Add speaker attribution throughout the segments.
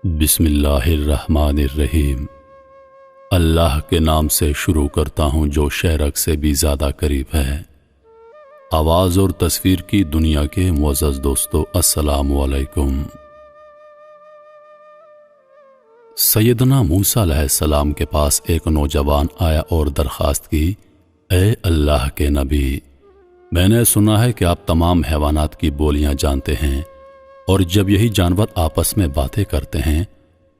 Speaker 1: بسم اللہ الرحمن الرحیم۔ اللہ کے نام سے شروع کرتا ہوں جو شہرک سے بھی زیادہ قریب ہے۔ آواز اور تصویر کی دنیا کے معزز دوستو، السلام علیکم۔ سیدنا موسیٰ علیہ السلام کے پاس ایک نوجوان آیا اور درخواست کی، اے اللہ کے نبی، میں نے سنا ہے کہ آپ تمام حیوانات کی بولیاں جانتے ہیں، اور جب یہی جانور آپس میں باتیں کرتے ہیں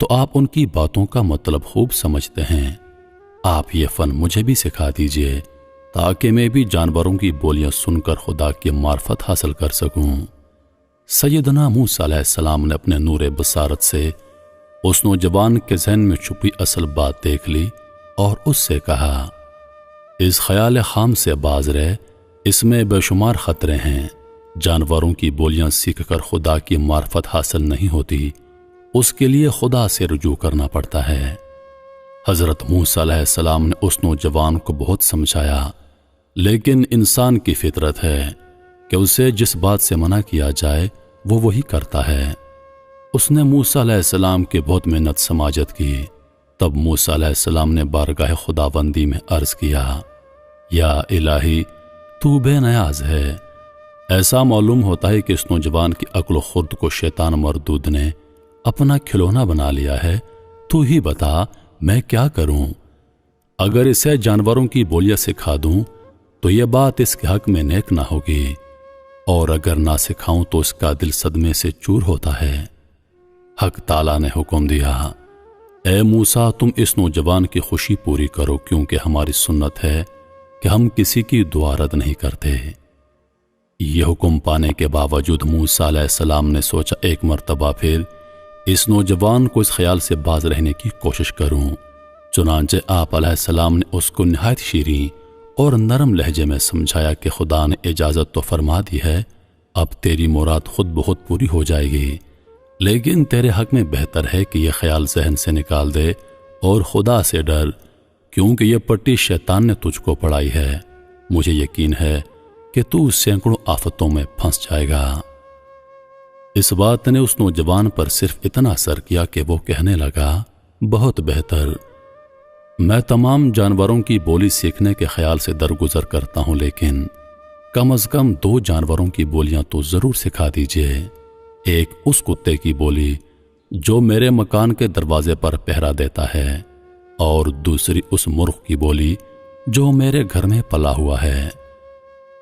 Speaker 1: تو آپ ان کی باتوں کا مطلب خوب سمجھتے ہیں۔ آپ یہ فن مجھے بھی سکھا دیجئے تاکہ میں بھی جانوروں کی بولیاں سن کر خدا کی معرفت حاصل کر سکوں۔ سیدنا موسیٰ علیہ السلام نے اپنے نور بصارت سے اس نوجوان کے ذہن میں چھپی اصل بات دیکھ لی اور اس سے کہا، اس خیال خام سے باز رہ، اس میں بے شمار خطرے ہیں۔ جانوروں کی بولیاں سیکھ کر خدا کی معرفت حاصل نہیں ہوتی، اس کے لیے خدا سے رجوع کرنا پڑتا ہے۔ حضرت موسیٰ علیہ السلام نے اس نوجوان کو بہت سمجھایا، لیکن انسان کی فطرت ہے کہ اسے جس بات سے منع کیا جائے وہ وہی کرتا ہے۔ اس نے موسیٰ علیہ السلام کی بہت محنت سماجت کی۔ تب موسیٰ علیہ السلام نے بارگاہ خداوندی میں عرض کیا، یا الہی، تو بے نیاز ہے۔ ایسا معلوم ہوتا ہے کہ اس نوجوان کی عقل و خرد کو شیطان مردود نے اپنا کھلونا بنا لیا ہے۔ تو ہی بتا میں کیا کروں؟ اگر اسے جانوروں کی بولیاں سکھا دوں تو یہ بات اس کے حق میں نیک نہ ہوگی، اور اگر نہ سکھاؤں تو اس کا دل صدمے سے چور ہوتا ہے۔ حق تعالیٰ نے حکم دیا، اے موسیٰ، تم اس نوجوان کی خوشی پوری کرو، کیونکہ ہماری سنت ہے کہ ہم کسی کی دعا رد نہیں کرتے۔ یہ حکم پانے کے باوجود موسیٰ علیہ السلام نے سوچا ایک مرتبہ پھر اس نوجوان کو اس خیال سے باز رہنے کی کوشش کروں۔ چنانچہ آپ علیہ السلام نے اس کو نہایت شیریں اور نرم لہجے میں سمجھایا کہ خدا نے اجازت تو فرما دی ہے، اب تیری مراد خود بہت پوری ہو جائے گی، لیکن تیرے حق میں بہتر ہے کہ یہ خیال ذہن سے نکال دے اور خدا سے ڈر، کیونکہ یہ پٹی شیطان نے تجھ کو پڑھائی ہے۔ مجھے یقین ہے کہ تو سینکڑوں آفتوں میں پھنس جائے گا۔ اس بات نے اس نوجوان پر صرف اتنا اثر کیا کہ وہ کہنے لگا، بہت بہتر، میں تمام جانوروں کی بولی سیکھنے کے خیال سے درگزر کرتا ہوں، لیکن کم از کم 2 جانوروں کی بولیاں تو ضرور سکھا دیجئے۔ ایک اس کتے کی بولی جو میرے مکان کے دروازے پر پہرا دیتا ہے، اور دوسری اس مرغ کی بولی جو میرے گھر میں پلا ہوا ہے۔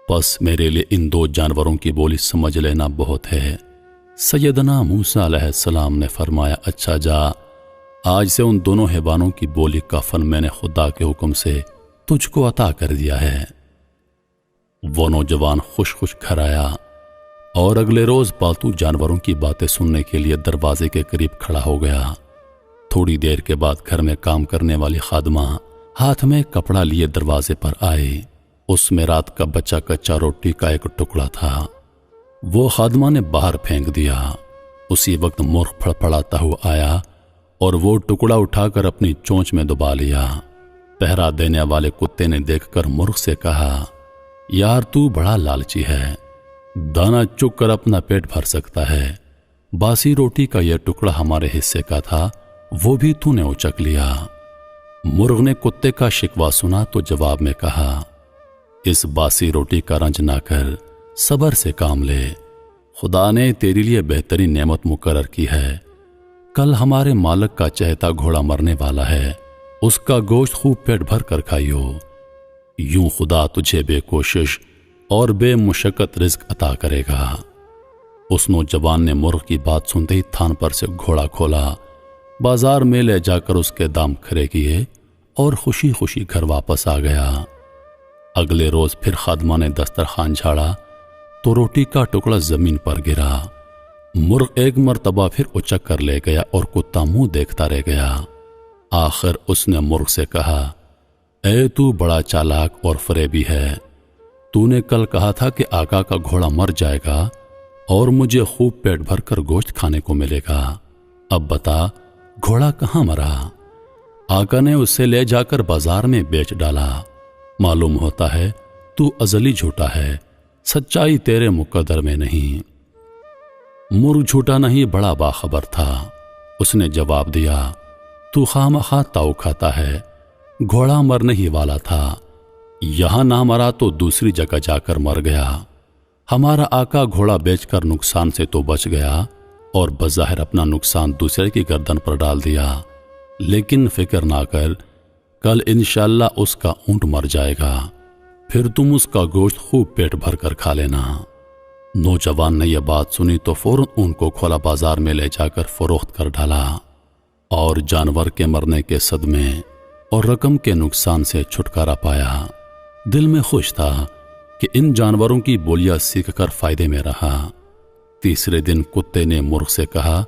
Speaker 1: بس میرے لیے ان 2 جانوروں کی بولی سمجھ لینا بہت ہے۔ سیدنا موسیٰ علیہ السلام نے فرمایا، اچھا جا، آج سے ان دونوں حیوانوں کی بولی کا فن میں نے خدا کے حکم سے تجھ کو عطا کر دیا ہے۔ وہ نوجوان خوش خوش گھر آیا اور اگلے روز پالتو جانوروں کی باتیں سننے کے لیے دروازے کے قریب کھڑا ہو گیا۔ تھوڑی دیر کے بعد گھر میں کام کرنے والی خادمہ ہاتھ میں کپڑا لیے دروازے پر آئی۔ اس میں رات کا بچہ کچا روٹی کا ایک ٹکڑا تھا۔ وہ خادمہ نے باہر پھینک دیا۔ اسی وقت مرغ پھڑپڑاتا ہوا آیا اور وہ ٹکڑا اٹھا کر اپنی چونچ میں دبا لیا۔ پہرا دینے والے کتے نے دیکھ کر مرغ سے کہا، یار تو بڑا لالچی ہے، دانا چک کر اپنا پیٹ بھر سکتا ہے، باسی روٹی کا یہ ٹکڑا ہمارے حصے کا تھا، وہ بھی تو نے اچک لیا۔ مرغ نے کتے کا شکوہ سنا تو جواب میں کہا، اس باسی روٹی کا رنج نہ کر، صبر سے کام لے، خدا نے تیری لیے بہترین نعمت مقرر کی ہے۔ کل ہمارے مالک کا چہتا گھوڑا مرنے والا ہے، اس کا گوشت خوب پیٹ بھر کر کھائیو، یوں خدا تجھے بے کوشش اور بے مشقت رزق عطا کرے گا۔ اس نوجوان نے مرغ کی بات سنتے ہی تھان پر سے گھوڑا کھولا، بازار میں لے جا کر اس کے دام کھڑے کیے اور خوشی خوشی گھر واپس آ گیا۔ اگلے روز پھر خادمہ نے دسترخوان جھاڑا تو روٹی کا ٹکڑا زمین پر گرا۔ مرغ ایک مرتبہ پھر اچک کر لے گیا اور کتا منہ دیکھتا رہ گیا۔ آخر اس نے مرغ سے کہا، اے تو بڑا چالاک اور فریبی ہے، تو نے کل کہا تھا کہ آقا کا گھوڑا مر جائے گا اور مجھے خوب پیٹ بھر کر گوشت کھانے کو ملے گا، اب بتا گھوڑا کہاں مرا؟ آقا نے اسے لے جا کر بازار میں بیچ ڈالا۔ معلوم ہوتا ہے تو ازلی جھوٹا ہے، سچائی تیرے مقدر میں نہیں۔ مرغ جھوٹا نہیں، بڑا باخبر تھا۔ اس نے جواب دیا، تو خواہ تاؤ کھاتا ہے، گھوڑا مرنے ہی والا تھا، یہاں نہ مرا تو دوسری جگہ جا کر مر گیا۔ ہمارا آقا گھوڑا بیچ کر نقصان سے تو بچ گیا اور بظاہر اپنا نقصان دوسرے کی گردن پر ڈال دیا، لیکن فکر نہ کر، کل انشاءاللہ اس کا اونٹ مر جائے گا، پھر تم اس کا گوشت خوب پیٹ بھر کر کھا لینا۔ نوجوان نے یہ بات سنی تو فوراً اونٹ کو کھولا بازار میں لے جا کر فروخت کر ڈالا اور جانور کے مرنے کے صدمے اور رقم کے نقصان سے چھٹکارا پایا۔ دل میں خوش تھا کہ ان جانوروں کی بولیاں سیکھ کر فائدے میں رہا۔ تیسرے دن کتے نے مرغ سے کہا،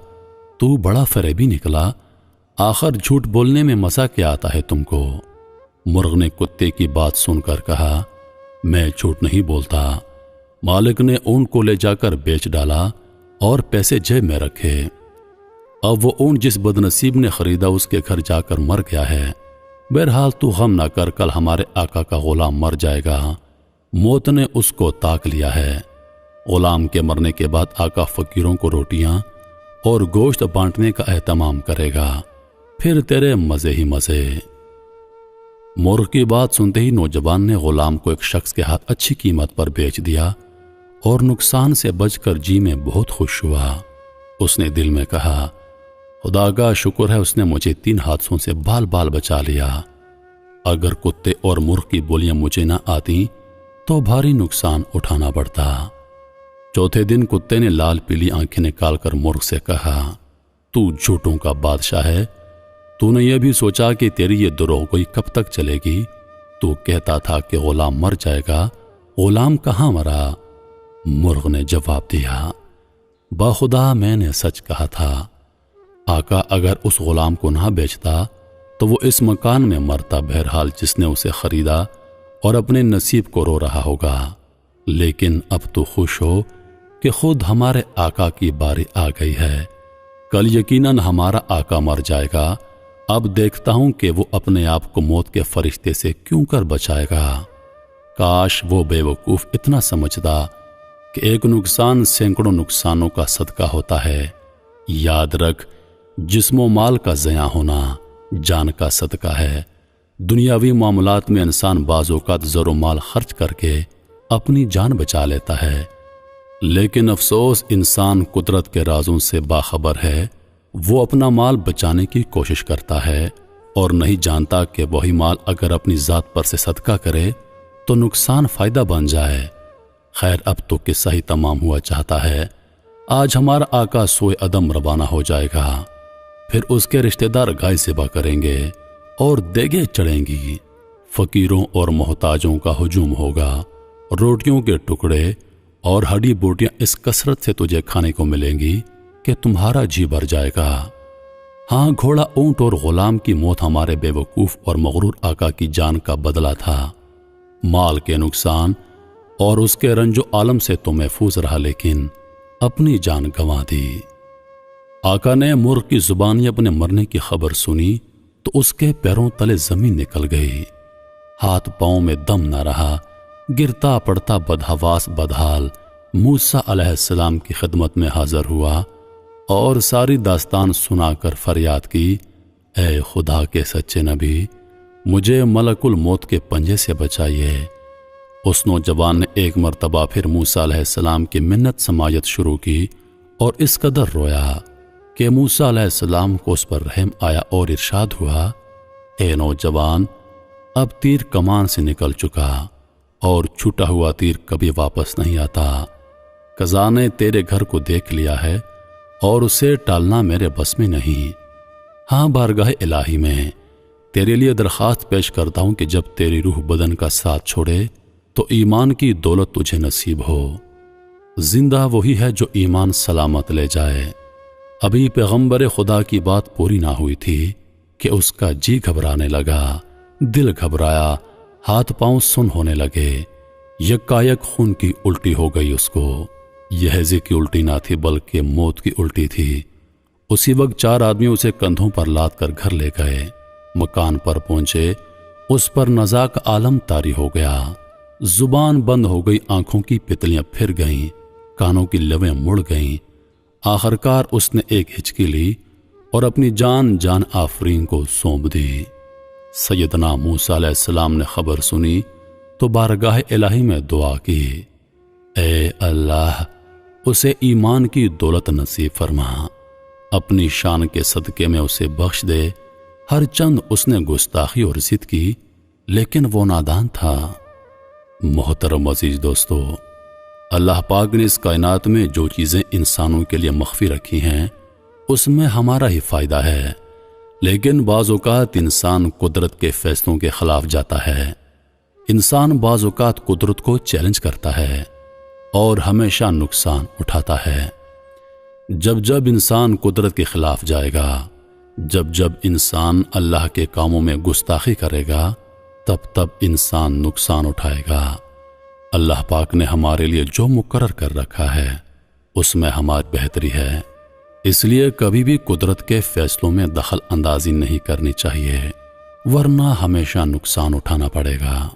Speaker 1: تو بڑا فریبی نکلا، آخر جھوٹ بولنے میں مزہ کیا آتا ہے تم کو؟ مرغ نے کتے کی بات سن کر کہا، میں جھوٹ نہیں بولتا، مالک نے اونٹ کو لے جا کر بیچ ڈالا اور پیسے جیب میں رکھے۔ اب وہ اونٹ جس بدنصیب نے خریدا اس کے گھر جا کر مر گیا ہے۔ بہرحال تو غم نہ کر، کل ہمارے آقا کا غلام مر جائے گا، موت نے اس کو تاک لیا ہے۔ غلام کے مرنے کے بعد آقا فقیروں کو روٹیاں اور گوشت بانٹنے کا اہتمام کرے گا، پھر تیرے مزے ہی مزے۔ مرغ کی بات سنتے ہی نوجوان نے غلام کو ایک شخص کے ہاتھ اچھی قیمت پر بیچ دیا اور نقصان سے بچ کر جی میں بہت خوش ہوا۔ اس نے دل میں کہا، خدا کا شکر ہے اس نے مجھے 3 حادثوں سے بال بال بچا لیا، اگر کتے اور مرغ کی بولیاں مجھے نہ آتی تو بھاری نقصان اٹھانا پڑتا۔ چوتھے دن کتے نے لال پیلی آنکھیں نکال کر مرغ سے کہا، تو جھوٹوں کا بادشاہ ہے، تو نے یہ بھی سوچا کہ تیری یہ دروغ گوئی کب تک چلے گی؟ تو کہتا تھا کہ غلام مر جائے گا، غلام کہاں مرا؟ مرغ نے جواب دیا، باخدا میں نے سچ کہا تھا، آقا اگر اس غلام کو نہ بیچتا تو وہ اس مکان میں مرتا۔ بہرحال جس نے اسے خریدا اور اپنے نصیب کو رو رہا ہوگا، لیکن اب تو خوش ہو کہ خود ہمارے آقا کی باری آ گئی ہے، کل یقیناً ہمارا آقا مر جائے گا، اب دیکھتا ہوں کہ وہ اپنے آپ کو موت کے فرشتے سے کیوں کر بچائے گا۔ کاش وہ بے وقوف اتنا سمجھدا کہ ایک نقصان سینکڑوں نقصانوں کا صدقہ ہوتا ہے۔ یاد رکھ، جسم و مال کا ضیاع ہونا جان کا صدقہ ہے۔ دنیاوی معاملات میں انسان بعض اوقات زر و مال خرچ کر کے اپنی جان بچا لیتا ہے، لیکن افسوس انسان قدرت کے رازوں سے باخبر ہے، وہ اپنا مال بچانے کی کوشش کرتا ہے اور نہیں جانتا کہ وہی مال اگر اپنی ذات پر سے صدقہ کرے تو نقصان فائدہ بن جائے۔ خیر اب تو قصہ ہی تمام ہوا چاہتا ہے۔ آج ہمارا آقا سوئے عدم روانہ ہو جائے گا، پھر اس کے رشتہ دار گائے ذبح کریں گے اور دیگیں چڑھیں گی، فقیروں اور محتاجوں کا ہجوم ہوگا، روٹیوں کے ٹکڑے اور ہڈی بوٹیاں اس کثرت سے تجھے کھانے کو ملیں گی کہ تمہارا جی بھر جائے گا۔ ہاں، گھوڑا، اونٹ اور غلام کی موت ہمارے بے وقوف اور مغرور آقا کی جان کا بدلہ تھا۔ مال کے نقصان اور اس کے رنج و عالم سے تو محفوظ رہا، لیکن اپنی جان گنوا دی۔ آقا نے مرغ کی زبانی اپنے مرنے کی خبر سنی تو اس کے پیروں تلے زمین نکل گئی، ہاتھ پاؤں میں دم نہ رہا، گرتا پڑتا بدحواس بدحال موسیٰ علیہ السلام کی خدمت میں حاضر ہوا اور ساری داستان سنا کر فریاد کی، اے خدا کے سچے نبی، مجھے ملک الموت کے پنجے سے بچائیے۔ اس نوجوان نے ایک مرتبہ پھر موسیٰ علیہ السلام کی منت سماعت شروع کی اور اس قدر رویا کہ موسیٰ علیہ السلام کو اس پر رحم آیا اور ارشاد ہوا، اے نوجوان، اب تیر کمان سے نکل چکا اور چھوٹا ہوا تیر کبھی واپس نہیں آتا۔ قضا نے تیرے گھر کو دیکھ لیا ہے اور اسے ٹالنا میرے بس میں نہیں۔ ہاں، بارگاہ الہی میں تیرے لیے درخواست پیش کرتا ہوں کہ جب تیری روح بدن کا ساتھ چھوڑے تو ایمان کی دولت تجھے نصیب ہو۔ زندہ وہی ہے جو ایمان سلامت لے جائے۔ ابھی پیغمبر خدا کی بات پوری نہ ہوئی تھی کہ اس کا جی گھبرانے لگا، دل گھبرایا، ہاتھ پاؤں سن ہونے لگے، یکایک خون کی الٹی ہو گئی اس کو۔ یہ ہیضے کی الٹی نہ تھی بلکہ موت کی الٹی تھی۔ اسی وقت 4 آدمی اسے کندھوں پر لاد کر گھر لے گئے۔ مکان پر پہنچے، اس پر نزاع کا عالم طاری ہو گیا، زبان بند ہو گئی، آنکھوں کی پتلیاں پھر گئیں، کانوں کی لویں مڑ گئیں۔ آخرکار اس نے ایک ہچکی لی اور اپنی جان آفرین کو سونپ دی۔ سیدنا موسیٰ علیہ السلام نے خبر سنی تو بارگاہ الہی میں دعا کی، اے اللہ اسے ایمان کی دولت نصیب فرما، اپنی شان کے صدقے میں اسے بخش دے۔ ہر چند اس نے گستاخی اور ضد کی لیکن وہ نادان تھا۔ محترم عزیز دوستو، اللہ پاک نے اس کائنات میں جو چیزیں انسانوں کے لیے مخفی رکھی ہیں اس میں ہمارا ہی فائدہ ہے، لیکن بعض اوقات انسان قدرت کے فیصلوں کے خلاف جاتا ہے۔ انسان بعض اوقات قدرت کو چیلنج کرتا ہے اور ہمیشہ نقصان اٹھاتا ہے۔ جب انسان قدرت کے خلاف جائے گا، جب انسان اللہ کے کاموں میں گستاخی کرے گا، تب انسان نقصان اٹھائے گا۔ اللہ پاک نے ہمارے لیے جو مقرر کر رکھا ہے اس میں ہماری بہتری ہے، اس لیے کبھی بھی قدرت کے فیصلوں میں دخل اندازی نہیں کرنی چاہیے، ورنہ ہمیشہ نقصان اٹھانا پڑے گا۔